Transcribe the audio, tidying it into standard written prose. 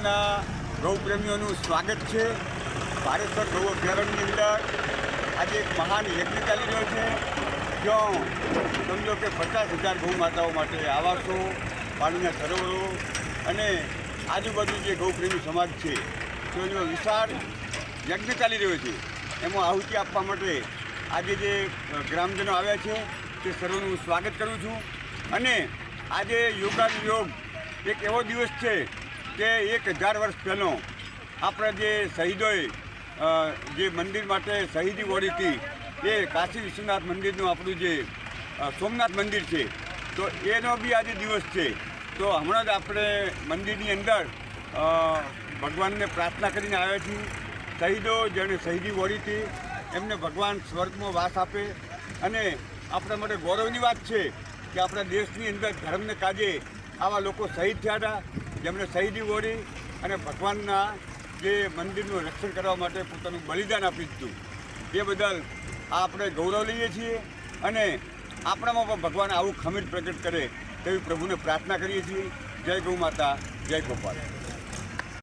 તમામના ગૌપ્રેમીઓનું સ્વાગત છે। ભારતસર ગૌ અભયારણ્યની અંદર આજે એક મહાન યજ્ઞ ચાલી રહ્યો છે, જ્યાં સમજો કે 50,000 ગૌ માતાઓ માટે આવાસો, પાણીના સરોવરો અને આજુબાજુ જે ગૌપ્રેમી સમાજ છે તેનો વિશાળ યજ્ઞ ચાલી રહ્યો છે। એમાં આહુતિ આપવા માટે આજે જે ગ્રામજનો આવ્યા છે તે સર્વનું સ્વાગત કરું છું। અને આજે યોગાનુયોગ એક એવો દિવસ છે કે 1000 વર્ષ પહેલાં આપણા જે શહીદોએ જે મંદિર માટે શહીદી વળી હતી એ કાશી વિશ્વનાથ મંદિરનું આપણું જે સોમનાથ મંદિર છે તો એનો બી આજે દિવસ છે। તો હમણાં જ આપણે મંદિરની અંદર ભગવાનને પ્રાર્થના કરીને આવ્યા છીએ। શહીદો જેણે શહીદી વળી હતી એમને ભગવાન સ્વર્ગમાં વાસ આપે। અને આપણા માટે ગૌરવની વાત છે કે આપણા દેશની અંદર ધર્મને કાજે આવા લોકો શહીદ થયા હતા, જેમણે શહીદી વળી અને ભગવાનના જે મંદિરનું રક્ષણ કરવા માટે પોતાનું બલિદાન આપી દીધું। એ બદલ આપણે ગૌરવ લઈએ છીએ અને આપણામાં પણ ભગવાન આવું ખમીર પ્રગટ કરે તેવી પ્રભુને પ્રાર્થના કરીએ છીએ। જય ગૌ માતા, જય ગોપાલ।